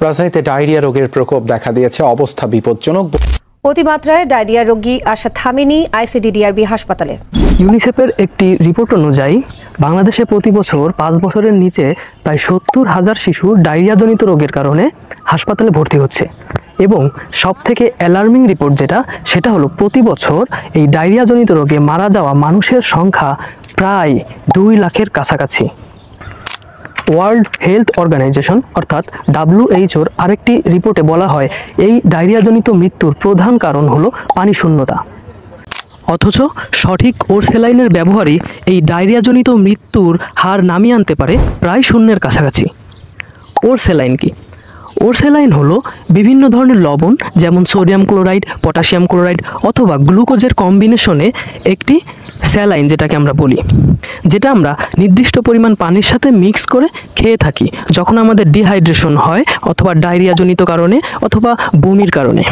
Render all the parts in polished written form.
রাজধানীতে ডায়রিয়া রোগের প্রকোপ দেখা দিয়েছে, অবস্থা বিপজ্জনক। অতিমাত্রায় ডায়রিয়া রোগী আসা থামেনি আইসিডিডিআরবি হাসপাতালে। ইউনিসেফের একটি রিপোর্ট অনুযায়ী বাংলাদেশে প্রতি বছর 5 বছরের নিচে প্রায় 70,000 শিশু ডায়রিয়াজনিত রোগের কারণে হাসপাতালে ভর্তি হচ্ছে এবং সবথেকে অ্যালার্মিং রিপোর্ট সেটা হলো প্রতি বছর এই ডায়রিয়াজনিত রোগে মারা যাওয়া মানুষের সংখ্যা প্রায় 2 লাখের কাছাকাছি। ওয়ার্ল্ড হেলথ অর্গানাইজেশন অর্থাৎ WHOর আরেকটি রিপোর্টে বলা হয় এই ডায়রিয়াজনিত মৃত্যুর প্রধান কারণ হলো পানি শূন্যতা। অথচ সঠিক ওরসেলাইনের ব্যবহারই এই ডায়রিয়াজনিত মৃত্যুর হার নামিয়ে আনতে পারে প্রায় শূন্যের কাছাকাছি। ওরসেলাইন কি? ওরসেলাইন হলো বিভিন্ন ধরনের লবণ, যেমন সোডিয়াম ক্লোরাইড, পটাশিয়াম ক্লোরাইড অথবা গ্লুকোজের কম্বিনেশনে একটি স্যালাইন যেটাকে আমরা বলি, যেটা আমরা নির্দিষ্ট পরিমাণ পানির সাথে মিক্স করে খেয়ে থাকি যখন আমাদের ডিহাইড্রেশন হয় অথবা ডায়রিয়াজনিত কারণে অথবা বমির কারণে।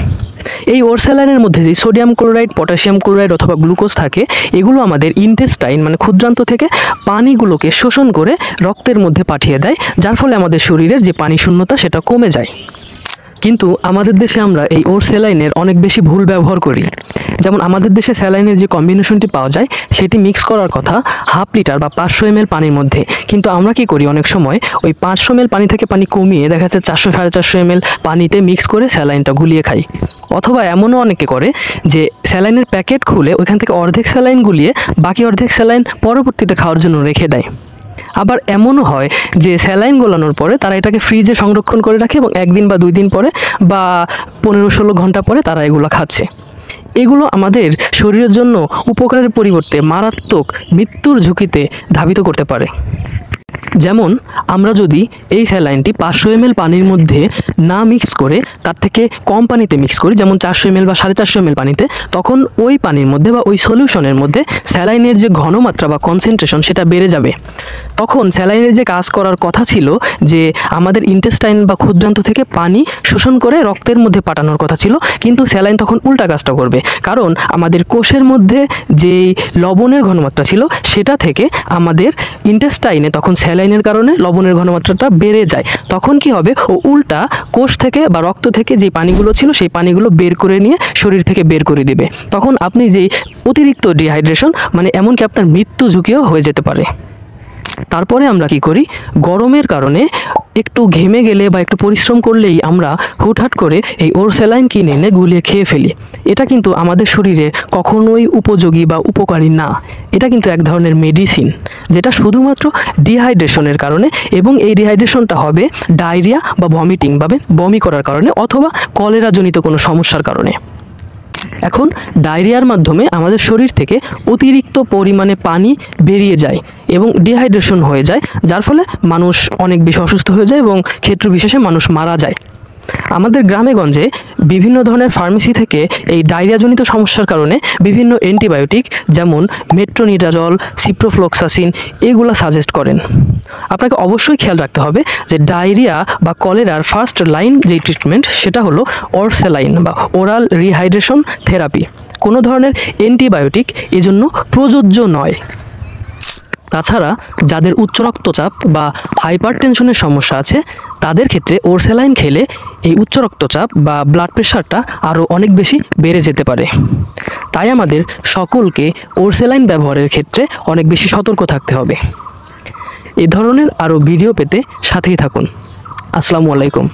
এই ওরসেলাইনের মধ্যে যে সোডিয়াম ক্লোরাইড, পটাশিয়াম ক্লোরাইড অথবা গ্লুকোজ থাকে, এগুলো আমাদের ইন্টেস্টাইন মানে ক্ষুদ্রান্ত থেকে পানিগুলোকে শোষণ করে রক্তের মধ্যে পাঠিয়ে দেয়, যার ফলে আমাদের শরীরের যে পানি শূন্যতা সেটা কমে যায়। কিন্তু আমাদের দেশে আমরা এই ওরসেলাইনের অনেক বেশি ভুল ব্যবহার করি। যেমন আমাদের দেশে স্যালাইনের যে কম্বিনেশনটি পাওয়া যায় সেটি মিক্স করার কথা 1/2 লিটার বা 500 ml পানির মধ্যে, কিন্তু আমরা কি করি অনেক সময় ওই 500 ml পানি থেকে পানি কমিয়ে দেখা যাচ্ছে 400-450 ml পানিতে মিক্স করে স্যালাইনটা গুলিয়ে খাই। অথবা এমনও অনেকে করে যে স্যালাইনের প্যাকেট খুলে ওইখান থেকে অর্ধেক স্যালাইন গুলিয়ে বাকি অর্ধেক স্যালাইন পরবর্তীতে খাওয়ার জন্য রেখে দেয়। আবার এমনও হয় যে স্যালাইন গোলানোর পরে তারা এটাকে ফ্রিজে সংরক্ষণ করে রাখে এবং 1 দিন বা 2 দিন পরে বা 15-16 ঘন্টা পরে তারা এগুলো খাচ্ছে। এগুলো আমাদের শরীরের জন্য উপকারের পরিবর্তে মারাত্মক মৃত্যুর ঝুঁকিতে ধাবিত করতে পারে। যেমন আমরা যদি এই স্যালাইনটি 500 ml পানির মধ্যে না মিক্স করে তার থেকে কম পানিতে মিক্স করি, যেমন 400 ml বা 450 ml পানিতে, তখন ওই পানির মধ্যে বা ওই সলিউশনের মধ্যে স্যালাইনের যে ঘনমাত্রা বা কনসেন্ট্রেশন সেটা বেড়ে যাবে। তখন স্যালাইনের যে কাজ করার কথা ছিল যে আমাদের ইন্টেস্টাইন বা ক্ষুদ্রান্ত থেকে পানি শোষণ করে রক্তের মধ্যে পাঠানোর কথা ছিল, কিন্তু স্যালাইন তখন উল্টা কাজটা করবে, কারণ আমাদের কোষের মধ্যে যেই লবণের ঘনমাত্রা ছিল সেটা থেকে আমাদের ইন্টেস্টাইনে তখন স্যালাইনের কারণে লবণের ঘনমাত্রাটা বেড়ে যায়। তখন কি হবে, ও উল্টা কোষ থেকে বা রক্ত থেকে যে পানিগুলো ছিল সেই পানিগুলো বের করে নিয়ে শরীর থেকে বের করে দিবে। তখন আপনি যেই অতিরিক্ত ডিহাইড্রেশন মানে এমনকি আপনার মৃত্যু ঝুঁকিও হয়ে যেতে পারে। তারপরে আমরা কি করি, গরমের কারণে একটু ঘেমে গেলে বা একটু পরিশ্রম করলেই আমরা হুটহাট করে এই ওরসেলাইন কিনে এনে গুলিয়ে খেয়ে ফেলি। এটা কিন্তু আমাদের শরীরে কখনোই উপযোগী বা উপকারী না। এটা কিন্তু এক ধরনের মেডিসিন যেটা শুধুমাত্র ডিহাইড্রেশনের কারণে, এবং এই ডিহাইড্রেশনটা হবে ডায়রিয়া বা ভমিটিং ভাবে বমি করার কারণে অথবা কলেরাজনিত কোনো সমস্যার কারণে। এখন ডায়রিয়ার মাধ্যমে আমাদের শরীর থেকে অতিরিক্ত পরিমাণে পানি বেরিয়ে যায় এবং ডিহাইড্রেশন হয়ে যায়, যার ফলে মানুষ অনেক বেশি অসুস্থ হয়ে যায় এবং ক্ষেত্র বিশেষে মানুষ মারা যায়। আমাদের গ্রামে গঞ্জে বিভিন্ন ধরনের ফার্মেসি থেকে এই ডায়রিয়াজনিত সমস্যার কারণে বিভিন্ন অ্যান্টিবায়োটিক যেমন মেট্রোনিডাজল, সিপ্রোফ্লক্সাসিন এগুলো সাজেস্ট করেন। আপনাকে অবশ্যই খেয়াল রাখতে হবে যে ডায়রিয়া বা কলেরার ফার্স্ট লাইন যেই ট্রিটমেন্ট সেটা হলো ওরসেলাইন বা ওরাল রিহাইড্রেশন থেরাপি। কোনো ধরনের অ্যান্টিবায়োটিক এজন্য প্রযোজ্য নয়। তাছাড়া যাদের উচ্চ রক্তচাপ বা হাইপারটেনশনের সমস্যা আছে তাদের ক্ষেত্রে ওরসেলাইন খেলে এই উচ্চ রক্তচাপ বা ব্লাড প্রেশারটা আরও অনেক বেশি বেড়ে যেতে পারে। তাই আমাদের সকলকে ওরসেলাইন ব্যবহারের ক্ষেত্রে অনেক বেশি সতর্ক থাকতে হবে। এ ধরনের আরও ভিডিও পেতে সাথেই থাকুন। আসসালামু আলাইকুম।